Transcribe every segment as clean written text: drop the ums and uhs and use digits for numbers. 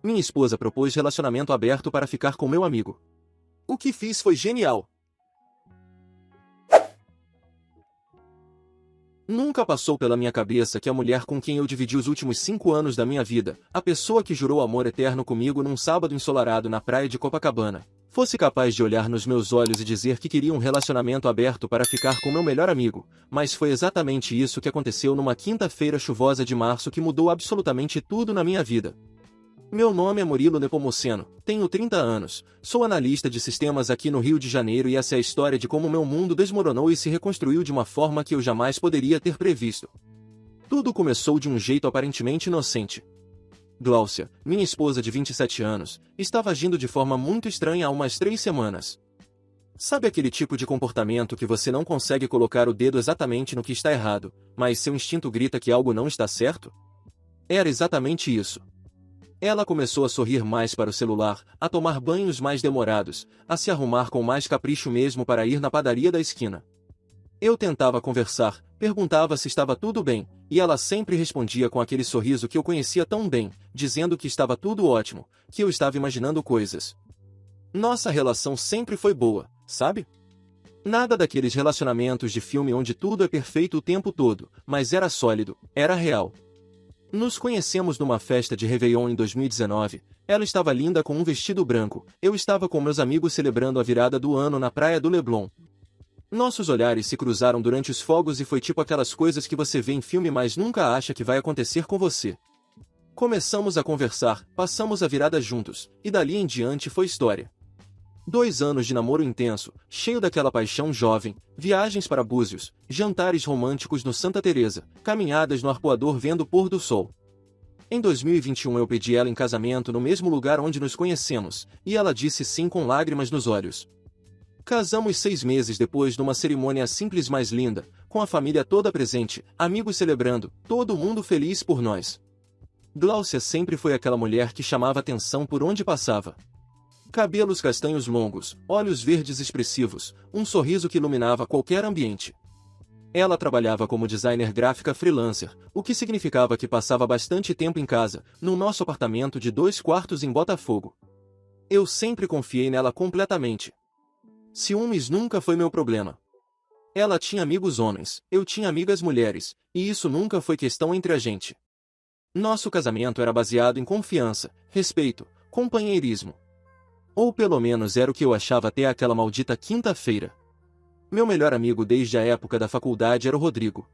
Minha esposa propôs relacionamento aberto para ficar com meu amigo. O que fiz foi genial. Nunca passou pela minha cabeça que a mulher com quem eu dividi os últimos 5 anos da minha vida, a pessoa que jurou amor eterno comigo num sábado ensolarado na praia de Copacabana, fosse capaz de olhar nos meus olhos e dizer que queria um relacionamento aberto para ficar com meu melhor amigo, mas foi exatamente isso que aconteceu numa quinta-feira chuvosa de março que mudou absolutamente tudo na minha vida. Meu nome é Murilo Nepomuceno, tenho 30 anos, sou analista de sistemas aqui no Rio de Janeiro e essa é a história de como meu mundo desmoronou e se reconstruiu de uma forma que eu jamais poderia ter previsto. Tudo começou de um jeito aparentemente inocente. Gláucia, minha esposa de 27 anos, estava agindo de forma muito estranha há umas 3 semanas. Sabe aquele tipo de comportamento que você não consegue colocar o dedo exatamente no que está errado, mas seu instinto grita que algo não está certo? Era exatamente isso. Ela começou a sorrir mais para o celular, a tomar banhos mais demorados, a se arrumar com mais capricho mesmo para ir na padaria da esquina. Eu tentava conversar, perguntava se estava tudo bem, e ela sempre respondia com aquele sorriso que eu conhecia tão bem, dizendo que estava tudo ótimo, que eu estava imaginando coisas. Nossa relação sempre foi boa, sabe? Nada daqueles relacionamentos de filme onde tudo é perfeito o tempo todo, mas era sólido, era real. Nos conhecemos numa festa de Réveillon em 2019, ela estava linda com um vestido branco, eu estava com meus amigos celebrando a virada do ano na praia do Leblon. Nossos olhares se cruzaram durante os fogos e foi tipo aquelas coisas que você vê em filme mas nunca acha que vai acontecer com você. Começamos a conversar, passamos a virada juntos, e dali em diante foi história. 2 anos de namoro intenso, cheio daquela paixão jovem, viagens para Búzios, jantares românticos no Santa Teresa, caminhadas no arpoador vendo o pôr do sol. Em 2021 eu pedi ela em casamento no mesmo lugar onde nos conhecemos, e ela disse sim com lágrimas nos olhos. Casamos 6 meses depois numa cerimônia simples mais linda, com a família toda presente, amigos celebrando, todo mundo feliz por nós. Gláucia sempre foi aquela mulher que chamava atenção por onde passava. Cabelos castanhos longos, olhos verdes expressivos, um sorriso que iluminava qualquer ambiente. Ela trabalhava como designer gráfica freelancer, o que significava que passava bastante tempo em casa, no nosso apartamento de 2 quartos em Botafogo. Eu sempre confiei nela completamente. Ciúmes nunca foi meu problema. Ela tinha amigos homens, eu tinha amigas mulheres, e isso nunca foi questão entre a gente. Nosso casamento era baseado em confiança, respeito, companheirismo. Ou pelo menos era o que eu achava até aquela maldita quinta-feira. Meu melhor amigo desde a época da faculdade era o Rodrigo.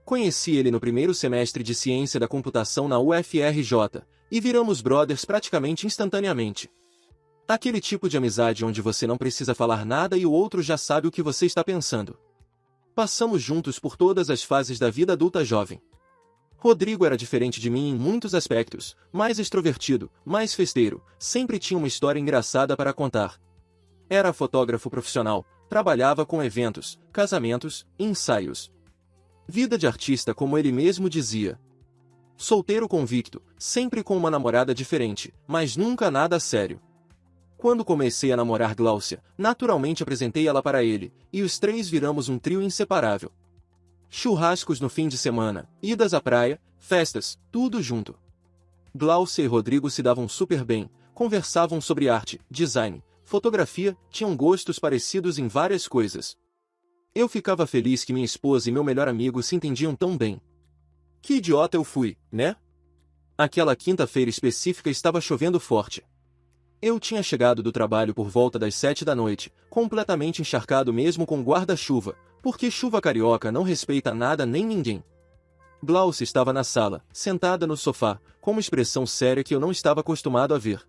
Conheci ele no primeiro semestre de Ciência da Computação na UFRJ, e viramos brothers praticamente instantaneamente. Aquele tipo de amizade onde você não precisa falar nada e o outro já sabe o que você está pensando. Passamos juntos por todas as fases da vida adulta jovem. Rodrigo era diferente de mim em muitos aspectos, mais extrovertido, mais festeiro, sempre tinha uma história engraçada para contar. Era fotógrafo profissional, trabalhava com eventos, casamentos, ensaios. Vida de artista como ele mesmo dizia. Solteiro convicto, sempre com uma namorada diferente, mas nunca nada sério. Quando comecei a namorar Gláucia, naturalmente apresentei ela para ele, e os 3 viramos um trio inseparável. Churrascos no fim de semana, idas à praia, festas, tudo junto. Gláucia e Rodrigo se davam super bem, conversavam sobre arte, design, fotografia, tinham gostos parecidos em várias coisas. Eu ficava feliz que minha esposa e meu melhor amigo se entendiam tão bem. Que idiota eu fui, né? Aquela quinta-feira específica estava chovendo forte. Eu tinha chegado do trabalho por volta das 7 da noite, completamente encharcado mesmo com guarda-chuva, porque chuva carioca não respeita nada nem ninguém. Gláucia estava na sala, sentada no sofá, com uma expressão séria que eu não estava acostumado a ver.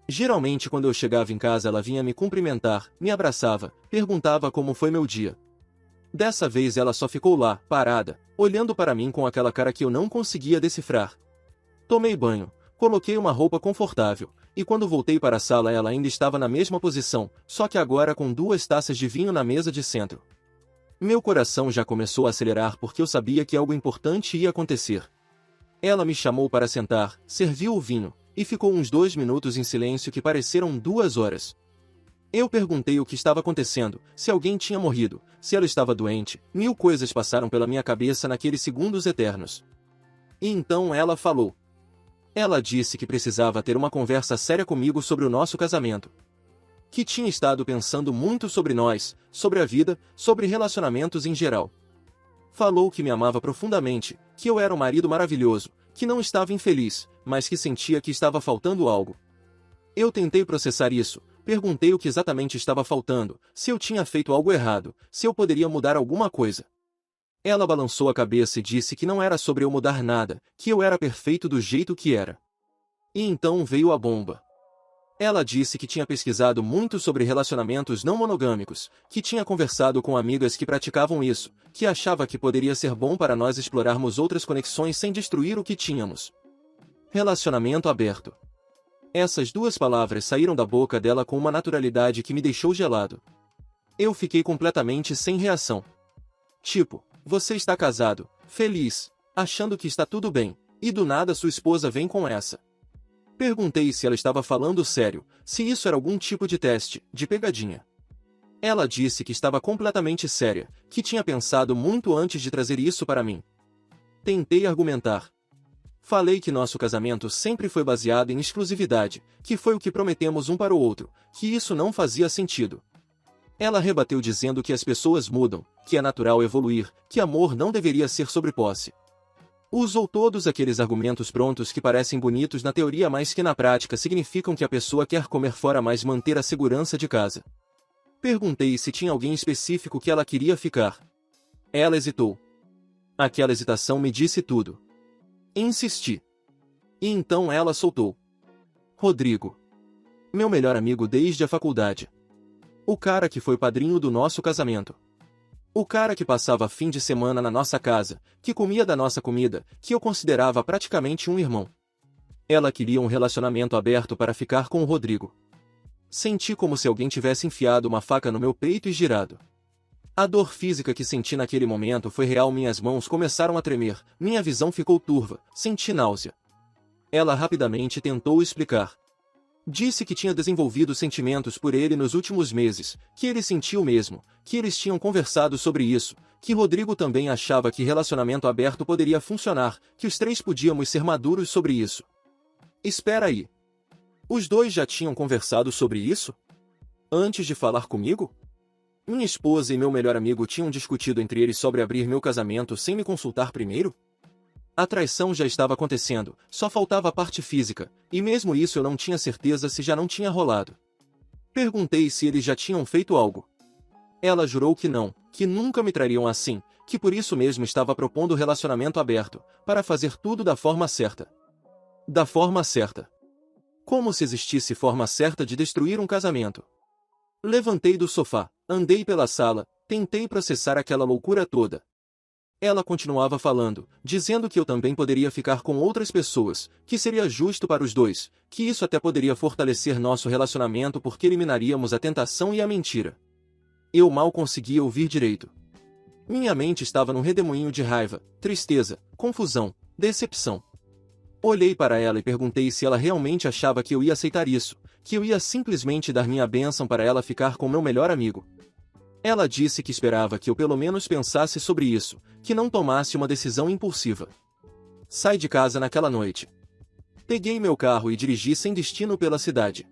Geralmente quando eu chegava em casa ela vinha me cumprimentar, me abraçava, perguntava como foi meu dia. Dessa vez ela só ficou lá, parada, olhando para mim com aquela cara que eu não conseguia decifrar. Tomei banho, coloquei uma roupa confortável, e quando voltei para a sala ela ainda estava na mesma posição, só que agora com 2 taças de vinho na mesa de centro. Meu coração já começou a acelerar porque eu sabia que algo importante ia acontecer. Ela me chamou para sentar, serviu o vinho, e ficou uns 2 minutos em silêncio que pareceram 2 horas. Eu perguntei o que estava acontecendo, se alguém tinha morrido, se ela estava doente, 1000 coisas passaram pela minha cabeça naqueles segundos eternos. E então ela falou. Ela disse que precisava ter uma conversa séria comigo sobre o nosso casamento. Que tinha estado pensando muito sobre nós, sobre a vida, sobre relacionamentos em geral. Falou que me amava profundamente, que eu era um marido maravilhoso, que não estava infeliz, mas que sentia que estava faltando algo. Eu tentei processar isso, perguntei o que exatamente estava faltando, se eu tinha feito algo errado, se eu poderia mudar alguma coisa. Ela balançou a cabeça e disse que não era sobre eu mudar nada, que eu era perfeito do jeito que era. E então veio a bomba. Ela disse que tinha pesquisado muito sobre relacionamentos não monogâmicos, que tinha conversado com amigas que praticavam isso, que achava que poderia ser bom para nós explorarmos outras conexões sem destruir o que tínhamos. Relacionamento aberto. Essas duas palavras saíram da boca dela com uma naturalidade que me deixou gelado. Eu fiquei completamente sem reação. Tipo, você está casado, feliz, achando que está tudo bem, e do nada sua esposa vem com essa. Perguntei se ela estava falando sério, se isso era algum tipo de teste, de pegadinha. Ela disse que estava completamente séria, que tinha pensado muito antes de trazer isso para mim. Tentei argumentar. Falei que nosso casamento sempre foi baseado em exclusividade, que foi o que prometemos um para o outro, que isso não fazia sentido. Ela rebateu dizendo que as pessoas mudam, que é natural evoluir, que amor não deveria ser sobre posse. Usou todos aqueles argumentos prontos que parecem bonitos na teoria, mas que na prática significam que a pessoa quer comer fora mas manter a segurança de casa. Perguntei se tinha alguém específico que ela queria ficar. Ela hesitou. Aquela hesitação me disse tudo. Insisti. E então ela soltou. Rodrigo. Meu melhor amigo desde a faculdade. O cara que foi padrinho do nosso casamento. O cara que passava fim de semana na nossa casa, que comia da nossa comida, que eu considerava praticamente um irmão. Ela queria um relacionamento aberto para ficar com o Rodrigo. Senti como se alguém tivesse enfiado uma faca no meu peito e girado. A dor física que senti naquele momento foi real, minhas mãos começaram a tremer, minha visão ficou turva, senti náusea. Ela rapidamente tentou explicar. Disse que tinha desenvolvido sentimentos por ele nos últimos meses, que ele sentiu o mesmo, que eles tinham conversado sobre isso, que Rodrigo também achava que relacionamento aberto poderia funcionar, que os três podíamos ser maduros sobre isso. Espera aí. Os dois já tinham conversado sobre isso? Antes de falar comigo? Minha esposa e meu melhor amigo tinham discutido entre eles sobre abrir meu casamento sem me consultar primeiro? A traição já estava acontecendo, só faltava a parte física, e mesmo isso eu não tinha certeza se já não tinha rolado. Perguntei se eles já tinham feito algo. Ela jurou que não, que nunca me trariam assim, que por isso mesmo estava propondo relacionamento aberto, para fazer tudo da forma certa. Da forma certa. Como se existisse forma certa de destruir um casamento. Levantei do sofá, andei pela sala, tentei processar aquela loucura toda. Ela continuava falando, dizendo que eu também poderia ficar com outras pessoas, que seria justo para os dois, que isso até poderia fortalecer nosso relacionamento porque eliminaríamos a tentação e a mentira. Eu mal conseguia ouvir direito. Minha mente estava num redemoinho de raiva, tristeza, confusão, decepção. Olhei para ela e perguntei se ela realmente achava que eu ia aceitar isso, que eu ia simplesmente dar minha bênção para ela ficar com meu melhor amigo. Ela disse que esperava que eu pelo menos pensasse sobre isso, que não tomasse uma decisão impulsiva. Saí de casa naquela noite. Peguei meu carro e dirigi sem destino pela cidade.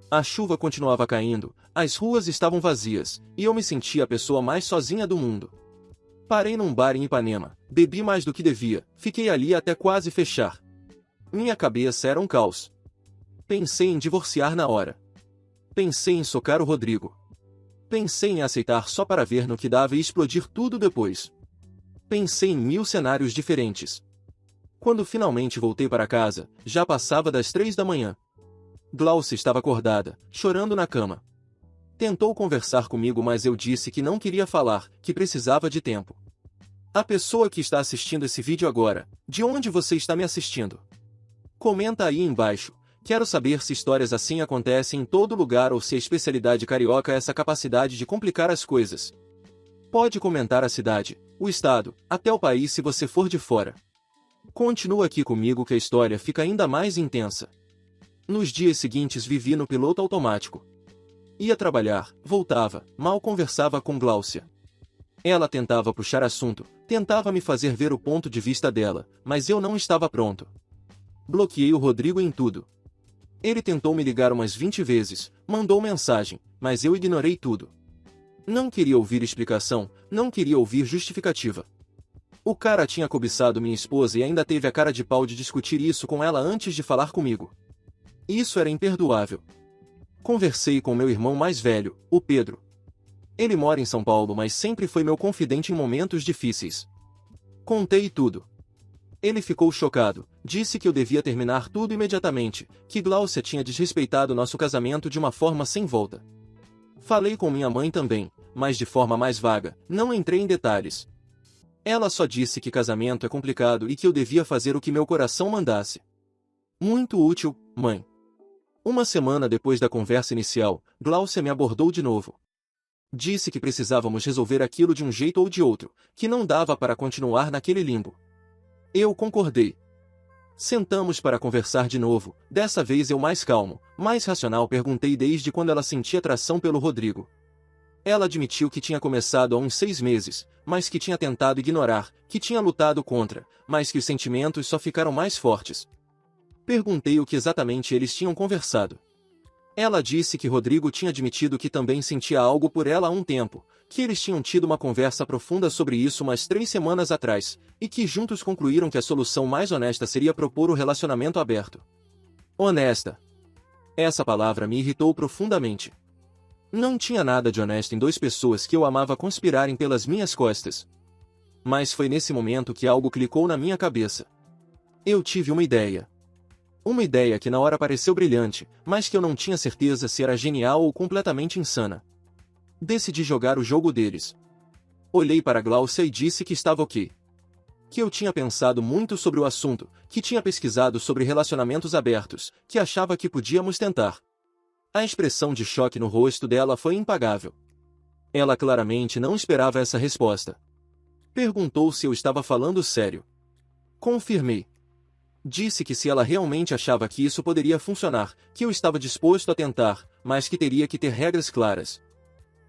A chuva continuava caindo, as ruas estavam vazias, e eu me sentia a pessoa mais sozinha do mundo. Parei num bar em Ipanema, bebi mais do que devia, fiquei ali até quase fechar. Minha cabeça era um caos. Pensei em divorciar na hora. Pensei em socar o Rodrigo. Pensei em aceitar só para ver no que dava e explodir tudo depois. Pensei em 1000 cenários diferentes. Quando finalmente voltei para casa, já passava das 3 da manhã. Glaucia estava acordada, chorando na cama. Tentou conversar comigo, mas eu disse que não queria falar, que precisava de tempo. A pessoa que está assistindo esse vídeo agora, de onde você está me assistindo? Comenta aí embaixo. Quero saber se histórias assim acontecem em todo lugar ou se a especialidade carioca é essa capacidade de complicar as coisas. Pode comentar a cidade, o estado, até o país se você for de fora. Continua aqui comigo que a história fica ainda mais intensa. Nos dias seguintes vivi no piloto automático. Ia trabalhar, voltava, mal conversava com Glaucia. Ela tentava puxar assunto, tentava me fazer ver o ponto de vista dela, mas eu não estava pronto. Bloqueei o Rodrigo em tudo. Ele tentou me ligar umas 20 vezes, mandou mensagem, mas eu ignorei tudo. Não queria ouvir explicação, não queria ouvir justificativa. O cara tinha cobiçado minha esposa e ainda teve a cara de pau de discutir isso com ela antes de falar comigo. Isso era imperdoável. Conversei com meu irmão mais velho, o Pedro. Ele mora em São Paulo, mas sempre foi meu confidente em momentos difíceis. Contei tudo. Ele ficou chocado, disse que eu devia terminar tudo imediatamente, que Gláucia tinha desrespeitado nosso casamento de uma forma sem volta. Falei com minha mãe também, mas de forma mais vaga, não entrei em detalhes. Ela só disse que casamento é complicado e que eu devia fazer o que meu coração mandasse. Muito útil, mãe. Uma semana depois da conversa inicial, Gláucia me abordou de novo. Disse que precisávamos resolver aquilo de um jeito ou de outro, que não dava para continuar naquele limbo. Eu concordei. Sentamos para conversar de novo, dessa vez eu mais calmo, mais racional perguntei desde quando ela sentia atração pelo Rodrigo. Ela admitiu que tinha começado há uns 6 meses, mas que tinha tentado ignorar, que tinha lutado contra, mas que os sentimentos só ficaram mais fortes. Perguntei o que exatamente eles tinham conversado. Ela disse que Rodrigo tinha admitido que também sentia algo por ela há um tempo, que eles tinham tido uma conversa profunda sobre isso umas 3 semanas atrás, e que juntos concluíram que a solução mais honesta seria propor o relacionamento aberto. Honesta. Essa palavra me irritou profundamente. Não tinha nada de honesto em 2 pessoas que eu amava conspirarem pelas minhas costas. Mas foi nesse momento que algo clicou na minha cabeça. Eu tive uma ideia. Uma ideia que na hora pareceu brilhante, mas que eu não tinha certeza se era genial ou completamente insana. Decidi jogar o jogo deles. Olhei para Gláucia e disse que estava ok. Que eu tinha pensado muito sobre o assunto, que tinha pesquisado sobre relacionamentos abertos, que achava que podíamos tentar. A expressão de choque no rosto dela foi impagável. Ela claramente não esperava essa resposta. Perguntou se eu estava falando sério. Confirmei. Disse que se ela realmente achava que isso poderia funcionar, que eu estava disposto a tentar, mas que teria que ter regras claras.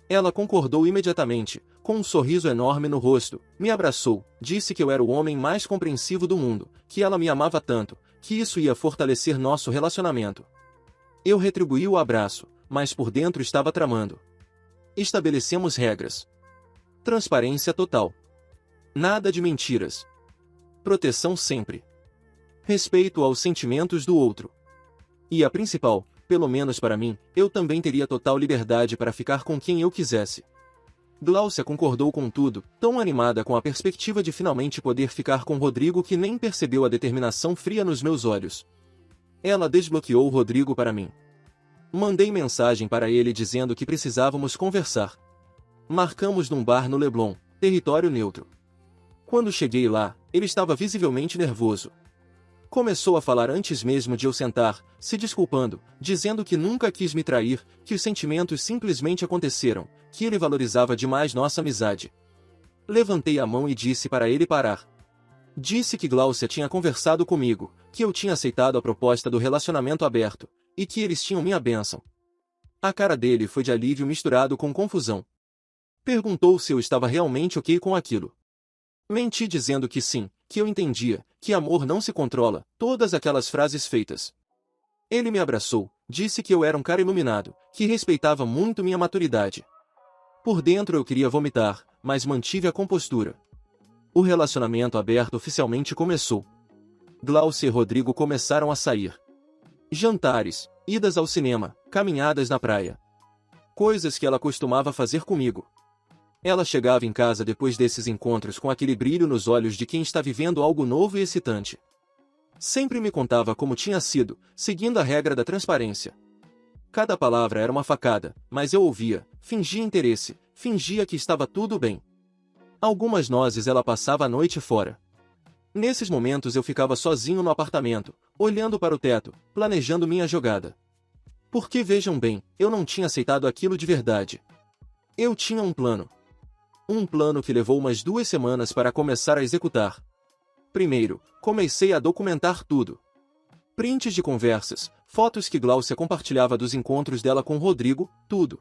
Ela concordou imediatamente, com um sorriso enorme no rosto, me abraçou, disse que eu era o homem mais compreensivo do mundo, que ela me amava tanto, que isso ia fortalecer nosso relacionamento. Eu retribuí o abraço, mas por dentro estava tramando. Estabelecemos regras. Transparência total. Nada de mentiras. Proteção sempre. Respeito aos sentimentos do outro. E a principal, pelo menos para mim, eu também teria total liberdade para ficar com quem eu quisesse. Gláucia concordou com tudo, tão animada com a perspectiva de finalmente poder ficar com Rodrigo que nem percebeu a determinação fria nos meus olhos. Ela desbloqueou o Rodrigo para mim. Mandei mensagem para ele dizendo que precisávamos conversar. Marcamos num bar no Leblon, território neutro. Quando cheguei lá, ele estava visivelmente nervoso. Começou a falar antes mesmo de eu sentar, se desculpando, dizendo que nunca quis me trair, que os sentimentos simplesmente aconteceram, que ele valorizava demais nossa amizade. Levantei a mão e disse para ele parar. Disse que Gláucia tinha conversado comigo, que eu tinha aceitado a proposta do relacionamento aberto, e que eles tinham minha bênção. A cara dele foi de alívio misturado com confusão. Perguntou se eu estava realmente ok com aquilo. Menti dizendo que sim, que eu entendia, que amor não se controla, todas aquelas frases feitas. Ele me abraçou, disse que eu era um cara iluminado, que respeitava muito minha maturidade. Por dentro eu queria vomitar, mas mantive a compostura. O relacionamento aberto oficialmente começou. Gláucia e Rodrigo começaram a sair. Jantares, idas ao cinema, caminhadas na praia. Coisas que ela costumava fazer comigo. Ela chegava em casa depois desses encontros com aquele brilho nos olhos de quem está vivendo algo novo e excitante. Sempre me contava como tinha sido, seguindo a regra da transparência. Cada palavra era uma facada, mas eu ouvia, fingia interesse, fingia que estava tudo bem. Algumas nozes ela passava a noite fora. Nesses momentos eu ficava sozinho no apartamento, olhando para o teto, planejando minha jogada. Porque vejam bem, eu não tinha aceitado aquilo de verdade. Eu tinha um plano. Um plano que levou umas 2 semanas para começar a executar. Primeiro, comecei a documentar tudo. Prints de conversas, fotos que Gláucia compartilhava dos encontros dela com Rodrigo, tudo.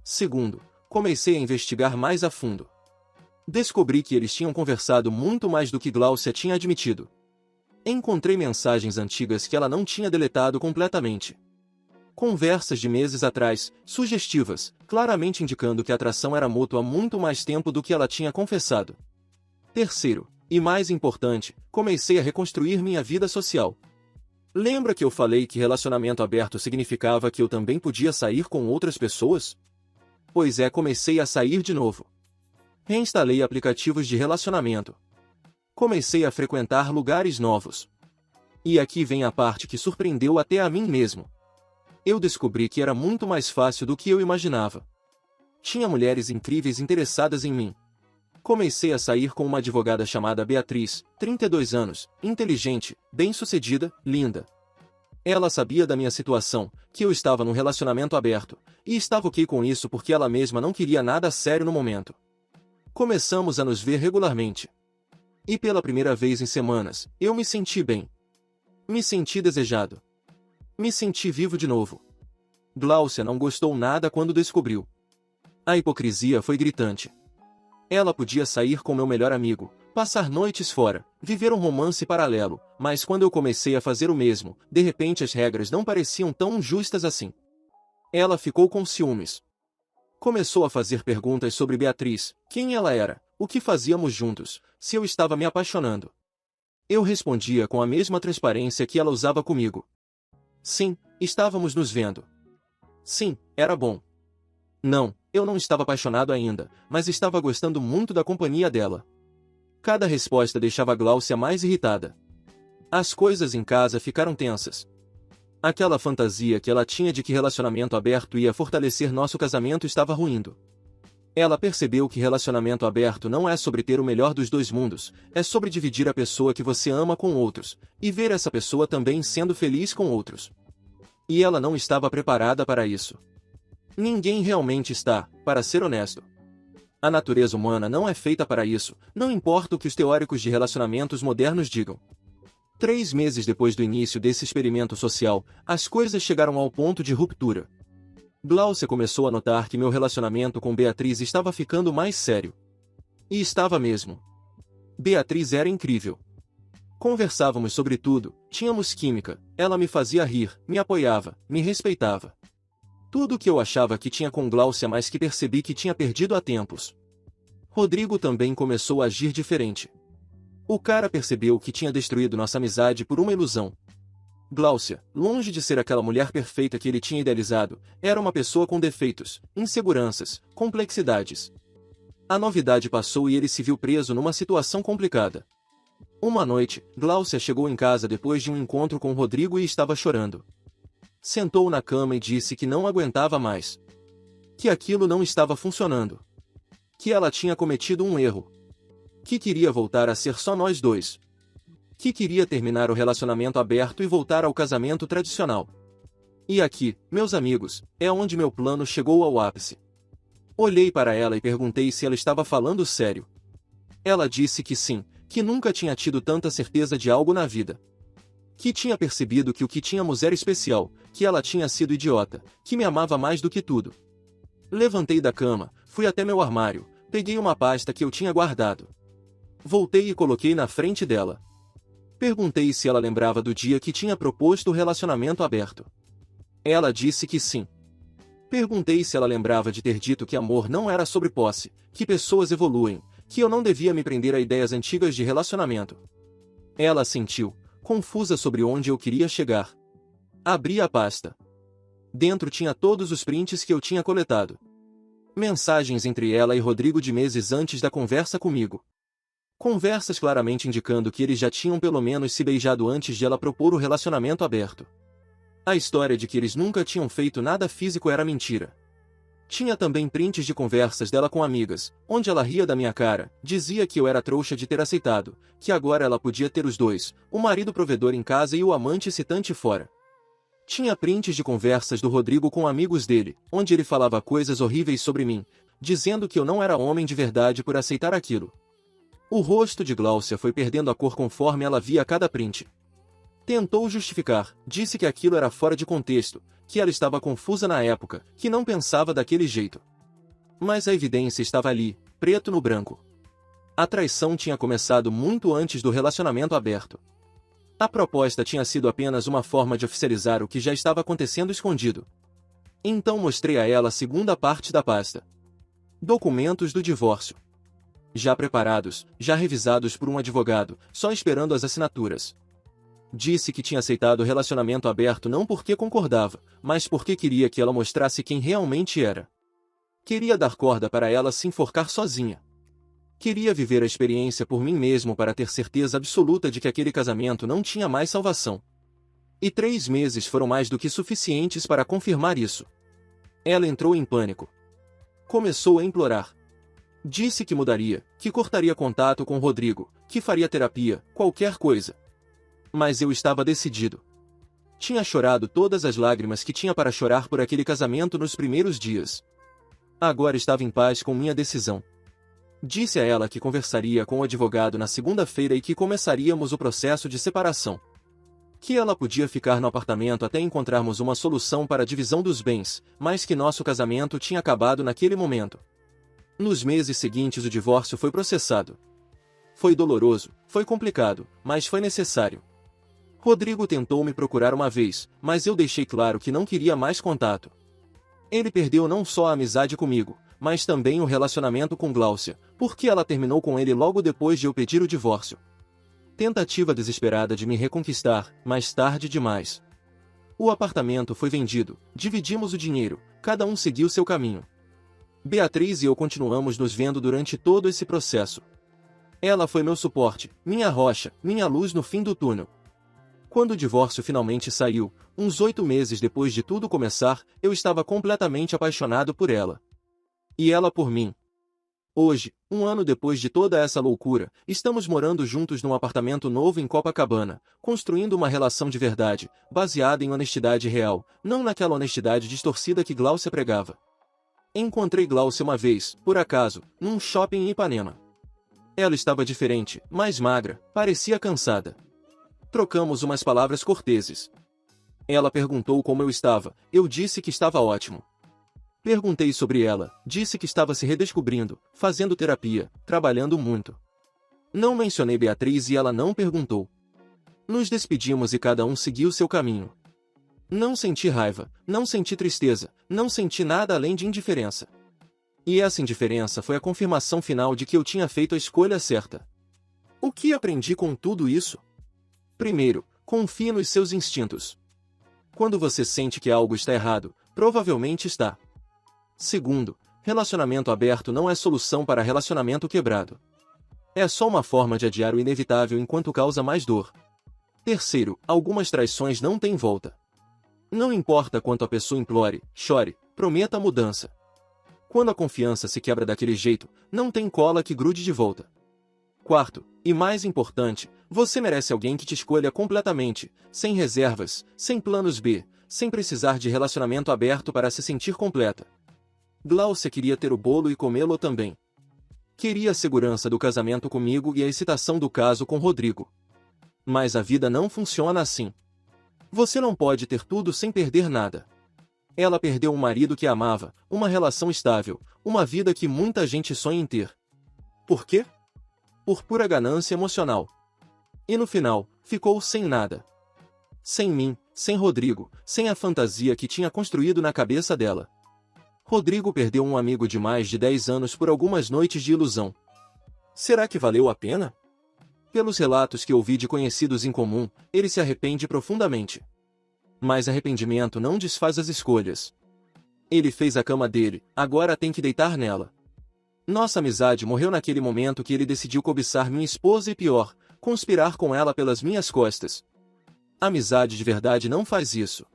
Segundo, comecei a investigar mais a fundo. Descobri que eles tinham conversado muito mais do que Gláucia tinha admitido. Encontrei mensagens antigas que ela não tinha deletado completamente. Conversas de meses atrás, sugestivas, claramente indicando que a atração era mútua há muito mais tempo do que ela tinha confessado. Terceiro, e mais importante, comecei a reconstruir minha vida social. Lembra que eu falei que relacionamento aberto significava que eu também podia sair com outras pessoas? Pois é, comecei a sair de novo. Reinstalei aplicativos de relacionamento. Comecei a frequentar lugares novos. E aqui vem a parte que surpreendeu até a mim mesmo. Eu descobri que era muito mais fácil do que eu imaginava. Tinha mulheres incríveis interessadas em mim. Comecei a sair com uma advogada chamada Beatriz, 32 anos, inteligente, bem-sucedida, linda. Ela sabia da minha situação, que eu estava num relacionamento aberto, e estava ok com isso porque ela mesma não queria nada sério no momento. Começamos a nos ver regularmente. E pela primeira vez em semanas, eu me senti bem. Me senti desejado. Me senti vivo de novo. Gláucia não gostou nada quando descobriu. A hipocrisia foi gritante. Ela podia sair com meu melhor amigo, passar noites fora, viver um romance paralelo, mas quando eu comecei a fazer o mesmo, de repente as regras não pareciam tão justas assim. Ela ficou com ciúmes. Começou a fazer perguntas sobre Beatriz, quem ela era, o que fazíamos juntos, se eu estava me apaixonando. Eu respondia com a mesma transparência que ela usava comigo. Sim, estávamos nos vendo. Sim, era bom. Não, eu não estava apaixonado ainda, mas estava gostando muito da companhia dela. Cada resposta deixava Gláucia mais irritada. As coisas em casa ficaram tensas. Aquela fantasia que ela tinha de que relacionamento aberto ia fortalecer nosso casamento estava ruindo. Ela percebeu que relacionamento aberto não é sobre ter o melhor dos dois mundos, é sobre dividir a pessoa que você ama com outros, e ver essa pessoa também sendo feliz com outros. E ela não estava preparada para isso. Ninguém realmente está, para ser honesto. A natureza humana não é feita para isso, não importa o que os teóricos de relacionamentos modernos digam. 3 meses depois do início desse experimento social, as coisas chegaram ao ponto de ruptura. Gláucia começou a notar que meu relacionamento com Beatriz estava ficando mais sério. E estava mesmo. Beatriz era incrível. Conversávamos sobre tudo, tínhamos química, ela me fazia rir, me apoiava, me respeitava. Tudo o que eu achava que tinha com Gláucia, mas que percebi que tinha perdido há tempos. Rodrigo também começou a agir diferente. O cara percebeu que tinha destruído nossa amizade por uma ilusão. Gláucia, longe de ser aquela mulher perfeita que ele tinha idealizado, era uma pessoa com defeitos, inseguranças, complexidades. A novidade passou e ele se viu preso numa situação complicada. Uma noite, Gláucia chegou em casa depois de um encontro com Rodrigo e estava chorando. Sentou na cama e disse que não aguentava mais. Que aquilo não estava funcionando. Que ela tinha cometido um erro. Que queria voltar a ser só nós dois. Que queria terminar o relacionamento aberto e voltar ao casamento tradicional. E aqui, meus amigos, é onde meu plano chegou ao ápice. Olhei para ela e perguntei se ela estava falando sério. Ela disse que sim, que nunca tinha tido tanta certeza de algo na vida. Que tinha percebido que o que tínhamos era especial, que ela tinha sido idiota, que me amava mais do que tudo. Levantei da cama, fui até meu armário, peguei uma pasta que eu tinha guardado. Voltei e coloquei na frente dela. Perguntei se ela lembrava do dia que tinha proposto o relacionamento aberto. Ela disse que sim. Perguntei se ela lembrava de ter dito que amor não era sobre posse, que pessoas evoluem, que eu não devia me prender a ideias antigas de relacionamento. Ela assentiu, confusa sobre onde eu queria chegar. Abri a pasta. Dentro tinha todos os prints que eu tinha coletado. Mensagens entre ela e Rodrigo de meses antes da conversa comigo. Conversas claramente indicando que eles já tinham pelo menos se beijado antes de ela propor o relacionamento aberto. A história de que eles nunca tinham feito nada físico era mentira. Tinha também prints de conversas dela com amigas, onde ela ria da minha cara, dizia que eu era trouxa de ter aceitado, que agora ela podia ter os dois, o marido provedor em casa e o amante excitante fora. Tinha prints de conversas do Rodrigo com amigos dele, onde ele falava coisas horríveis sobre mim, dizendo que eu não era homem de verdade por aceitar aquilo. O rosto de Gláucia foi perdendo a cor conforme ela via cada print. Tentou justificar, disse que aquilo era fora de contexto, que ela estava confusa na época, que não pensava daquele jeito. Mas a evidência estava ali, preto no branco. A traição tinha começado muito antes do relacionamento aberto. A proposta tinha sido apenas uma forma de oficializar o que já estava acontecendo escondido. Então mostrei a ela a segunda parte da pasta. Documentos do divórcio. Já preparados, já revisados por um advogado, só esperando as assinaturas. Disse que tinha aceitado o relacionamento aberto não porque concordava, mas porque queria que ela mostrasse quem realmente era. Queria dar corda para ela se enforcar sozinha. Queria viver a experiência por mim mesmo para ter certeza absoluta de que aquele casamento não tinha mais salvação. E 3 meses foram mais do que suficientes para confirmar isso. Ela entrou em pânico. Começou a implorar. Disse que mudaria, que cortaria contato com Rodrigo, que faria terapia, qualquer coisa. Mas eu estava decidido. Tinha chorado todas as lágrimas que tinha para chorar por aquele casamento nos primeiros dias. Agora estava em paz com minha decisão. Disse a ela que conversaria com o advogado na segunda-feira e que começaríamos o processo de separação. Que ela podia ficar no apartamento até encontrarmos uma solução para a divisão dos bens, mas que nosso casamento tinha acabado naquele momento. Nos meses seguintes o divórcio foi processado. Foi doloroso, foi complicado, mas foi necessário. Rodrigo tentou me procurar uma vez, mas eu deixei claro que não queria mais contato. Ele perdeu não só a amizade comigo, mas também o relacionamento com Gláucia, porque ela terminou com ele logo depois de eu pedir o divórcio. Tentativa desesperada de me reconquistar, mas tarde demais. O apartamento foi vendido, dividimos o dinheiro, cada um seguiu seu caminho. Beatriz e eu continuamos nos vendo durante todo esse processo. Ela foi meu suporte, minha rocha, minha luz no fim do túnel. Quando o divórcio finalmente saiu, uns 8 meses depois de tudo começar, eu estava completamente apaixonado por ela. E ela por mim. Hoje, 1 ano depois de toda essa loucura, estamos morando juntos num apartamento novo em Copacabana, construindo uma relação de verdade, baseada em honestidade real, não naquela honestidade distorcida que Gláucia pregava. Encontrei Gláucia uma vez, por acaso, num shopping em Ipanema. Ela estava diferente, mais magra, parecia cansada. Trocamos umas palavras corteses. Ela perguntou como eu estava, eu disse que estava ótimo. Perguntei sobre ela, disse que estava se redescobrindo, fazendo terapia, trabalhando muito. Não mencionei Beatriz e ela não perguntou. Nos despedimos e cada um seguiu seu caminho. Não senti raiva, não senti tristeza, não senti nada além de indiferença. E essa indiferença foi a confirmação final de que eu tinha feito a escolha certa. O que aprendi com tudo isso? Primeiro, confie nos seus instintos. Quando você sente que algo está errado, provavelmente está. Segundo, relacionamento aberto não é solução para relacionamento quebrado. É só uma forma de adiar o inevitável enquanto causa mais dor. Terceiro, algumas traições não têm volta. Não importa quanto a pessoa implore, chore, prometa a mudança. Quando a confiança se quebra daquele jeito, não tem cola que grude de volta. Quarto, e mais importante, você merece alguém que te escolha completamente, sem reservas, sem planos B, sem precisar de relacionamento aberto para se sentir completa. Gláucia queria ter o bolo e comê-lo também. Queria a segurança do casamento comigo e a excitação do caso com Rodrigo. Mas a vida não funciona assim. Você não pode ter tudo sem perder nada. Ela perdeu um marido que amava, uma relação estável, uma vida que muita gente sonha em ter. Por quê? Por pura ganância emocional. E no final, ficou sem nada. Sem mim, sem Rodrigo, sem a fantasia que tinha construído na cabeça dela. Rodrigo perdeu um amigo de mais de 10 anos por algumas noites de ilusão. Será que valeu a pena? Pelos relatos que ouvi de conhecidos em comum, ele se arrepende profundamente. Mas arrependimento não desfaz as escolhas. Ele fez a cama dele, agora tem que deitar nela. Nossa amizade morreu naquele momento que ele decidiu cobiçar minha esposa e pior, conspirar com ela pelas minhas costas. Amizade de verdade não faz isso.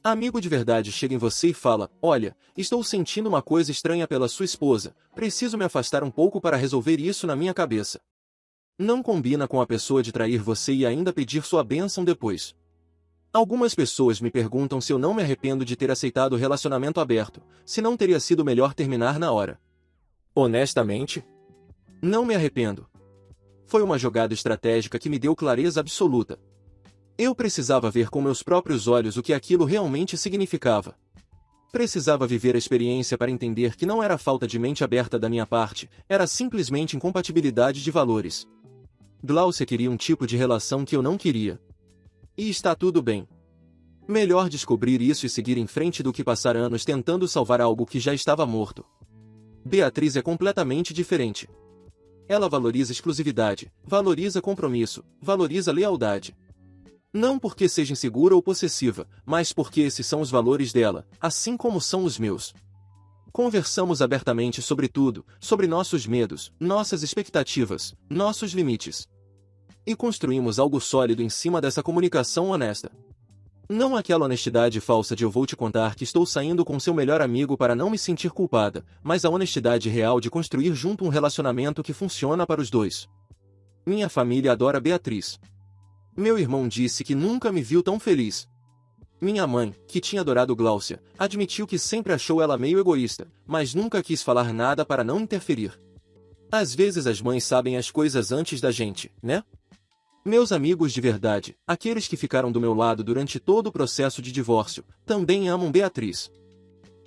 Amigo de verdade chega em você e fala, olha, estou sentindo uma coisa estranha pela sua esposa, preciso me afastar um pouco para resolver isso na minha cabeça. Não combina com a pessoa de trair você e ainda pedir sua bênção depois. Algumas pessoas me perguntam se eu não me arrependo de ter aceitado o relacionamento aberto, se não teria sido melhor terminar na hora. Honestamente, não me arrependo. Foi uma jogada estratégica que me deu clareza absoluta. Eu precisava ver com meus próprios olhos o que aquilo realmente significava. Precisava viver a experiência para entender que não era falta de mente aberta da minha parte, era simplesmente incompatibilidade de valores. Gláucia queria um tipo de relação que eu não queria. E está tudo bem. Melhor descobrir isso e seguir em frente do que passar anos tentando salvar algo que já estava morto. Beatriz é completamente diferente. Ela valoriza exclusividade, valoriza compromisso, valoriza lealdade. Não porque seja insegura ou possessiva, mas porque esses são os valores dela, assim como são os meus. Conversamos abertamente sobre tudo, sobre nossos medos, nossas expectativas, nossos limites. E construímos algo sólido em cima dessa comunicação honesta. Não aquela honestidade falsa de eu vou te contar que estou saindo com seu melhor amigo para não me sentir culpada, mas a honestidade real de construir junto um relacionamento que funciona para os dois. Minha família adora Beatriz. Meu irmão disse que nunca me viu tão feliz. Minha mãe, que tinha adorado Gláucia, admitiu que sempre achou ela meio egoísta, mas nunca quis falar nada para não interferir. Às vezes as mães sabem as coisas antes da gente, né? Meus amigos de verdade, aqueles que ficaram do meu lado durante todo o processo de divórcio, também amam Beatriz.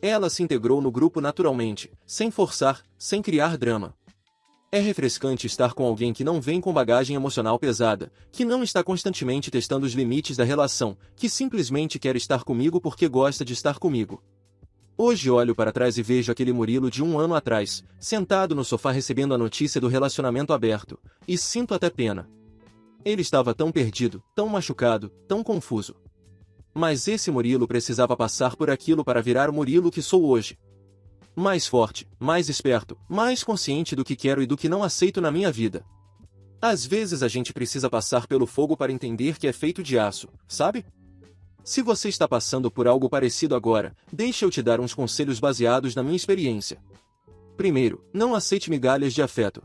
Ela se integrou no grupo naturalmente, sem forçar, sem criar drama. É refrescante estar com alguém que não vem com bagagem emocional pesada, que não está constantemente testando os limites da relação, que simplesmente quer estar comigo porque gosta de estar comigo. Hoje olho para trás e vejo aquele Murilo de 1 ano atrás, sentado no sofá recebendo a notícia do relacionamento aberto, e sinto até pena. Ele estava tão perdido, tão machucado, tão confuso. Mas esse Murilo precisava passar por aquilo para virar o Murilo que sou hoje. Mais forte, mais esperto, mais consciente do que quero e do que não aceito na minha vida. Às vezes a gente precisa passar pelo fogo para entender que é feito de aço, sabe? Se você está passando por algo parecido agora, deixa eu te dar uns conselhos baseados na minha experiência. Primeiro, não aceite migalhas de afeto.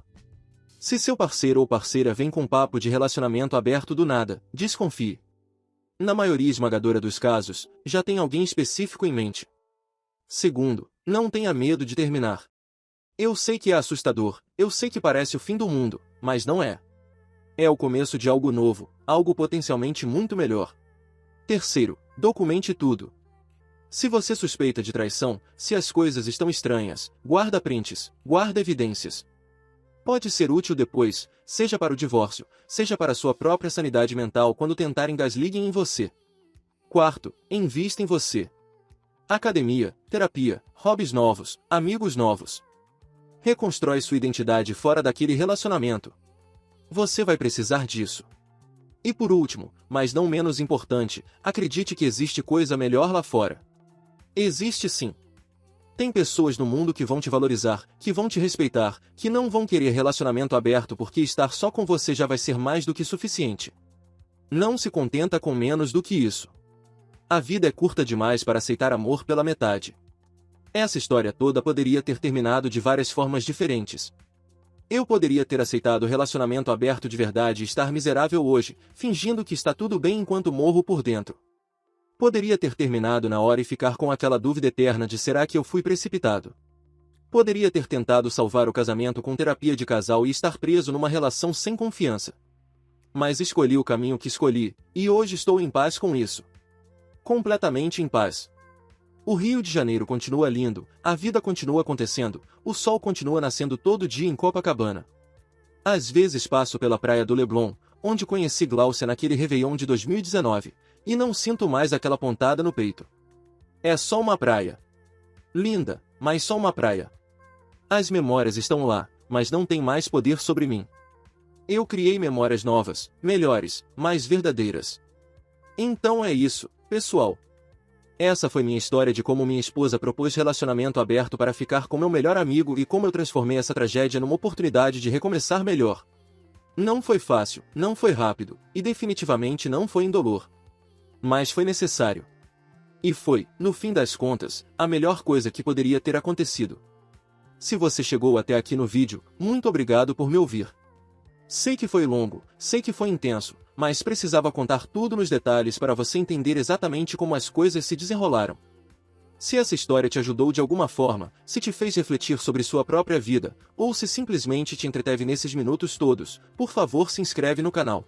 Se seu parceiro ou parceira vem com papo de relacionamento aberto do nada, desconfie. Na maioria esmagadora dos casos, já tem alguém específico em mente. Segundo, não tenha medo de terminar. Eu sei que é assustador, eu sei que parece o fim do mundo, mas não é. É o começo de algo novo, algo potencialmente muito melhor. Terceiro, documente tudo. Se você suspeita de traição, se as coisas estão estranhas, guarda prints, guarda evidências. Pode ser útil depois, seja para o divórcio, seja para sua própria sanidade mental quando tentarem gasliguem em você. Quarto, invista em você. Academia, terapia, hobbies novos, amigos novos. Reconstrói sua identidade fora daquele relacionamento. Você vai precisar disso. E por último, mas não menos importante, acredite que existe coisa melhor lá fora. Existe sim. Tem pessoas no mundo que vão te valorizar, que vão te respeitar, que não vão querer relacionamento aberto porque estar só com você já vai ser mais do que suficiente. Não se contenta com menos do que isso. A vida é curta demais para aceitar amor pela metade. Essa história toda poderia ter terminado de várias formas diferentes. Eu poderia ter aceitado relacionamento aberto de verdade e estar miserável hoje, fingindo que está tudo bem enquanto morro por dentro. Poderia ter terminado na hora e ficar com aquela dúvida eterna de será que eu fui precipitado. Poderia ter tentado salvar o casamento com terapia de casal e estar preso numa relação sem confiança. Mas escolhi o caminho que escolhi, e hoje estou em paz com isso. Completamente em paz. O Rio de Janeiro continua lindo, a vida continua acontecendo, o sol continua nascendo todo dia em Copacabana. Às vezes passo pela praia do Leblon, onde conheci Gláucia naquele Réveillon de 2019, e não sinto mais aquela pontada no peito. É só uma praia. Linda, mas só uma praia. As memórias estão lá, mas não têm mais poder sobre mim. Eu criei memórias novas, melhores, mais verdadeiras. Então é isso, pessoal. Essa foi minha história de como minha esposa propôs relacionamento aberto para ficar com meu melhor amigo e como eu transformei essa tragédia numa oportunidade de recomeçar melhor. Não foi fácil, não foi rápido, e definitivamente não foi indolor. Mas foi necessário. E foi, no fim das contas, a melhor coisa que poderia ter acontecido. Se você chegou até aqui no vídeo, muito obrigado por me ouvir. Sei que foi longo, sei que foi intenso, mas precisava contar tudo nos detalhes para você entender exatamente como as coisas se desenrolaram. Se essa história te ajudou de alguma forma, se te fez refletir sobre sua própria vida, ou se simplesmente te entreteve nesses minutos todos, por favor se inscreve no canal.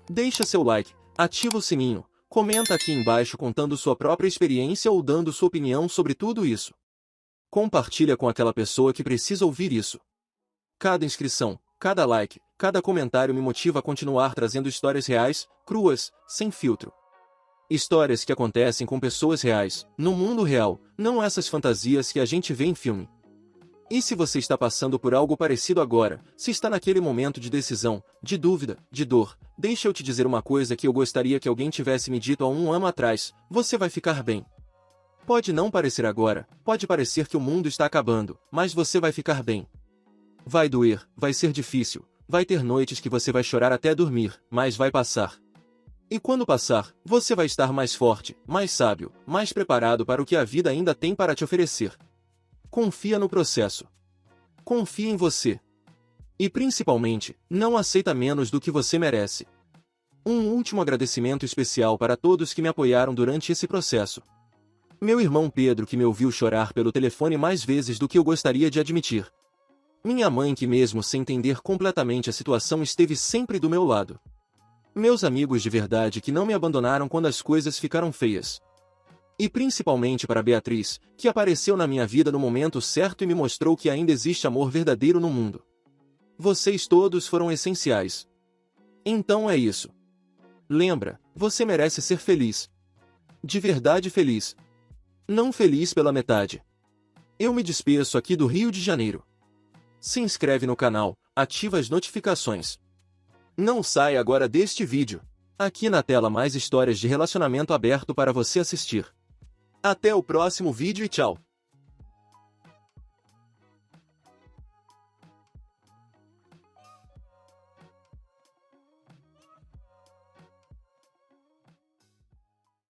Deixa seu like, ativa o sininho, comenta aqui embaixo contando sua própria experiência ou dando sua opinião sobre tudo isso. Compartilha com aquela pessoa que precisa ouvir isso. Cada inscrição, cada like, Cada comentário me motiva a continuar trazendo histórias reais, cruas, sem filtro. Histórias que acontecem com pessoas reais, no mundo real, não essas fantasias que a gente vê em filme. E se você está passando por algo parecido agora, se está naquele momento de decisão, de dúvida, de dor, deixa eu te dizer uma coisa que eu gostaria que alguém tivesse me dito há um ano atrás: você vai ficar bem. Pode não parecer agora, pode parecer que o mundo está acabando, mas você vai ficar bem. Vai doer, vai ser difícil, vai ter noites que você vai chorar até dormir, mas vai passar. E quando passar, você vai estar mais forte, mais sábio, mais preparado para o que a vida ainda tem para te oferecer. Confia no processo. Confia em você. E principalmente, não aceita menos do que você merece. Um último agradecimento especial para todos que me apoiaram durante esse processo. Meu irmão Pedro, que me ouviu chorar pelo telefone mais vezes do que eu gostaria de admitir. Minha mãe, que mesmo sem entender completamente a situação esteve sempre do meu lado. Meus amigos de verdade, que não me abandonaram quando as coisas ficaram feias. E principalmente para Beatriz, que apareceu na minha vida no momento certo e me mostrou que ainda existe amor verdadeiro no mundo. Vocês todos foram essenciais. Então é isso. Lembra, você merece ser feliz. De verdade feliz. Não feliz pela metade. Eu me despeço aqui do Rio de Janeiro. Se inscreve no canal, ativa as notificações. Não saia agora deste vídeo. Aqui na tela mais histórias de relacionamento aberto para você assistir. Até o próximo vídeo e tchau!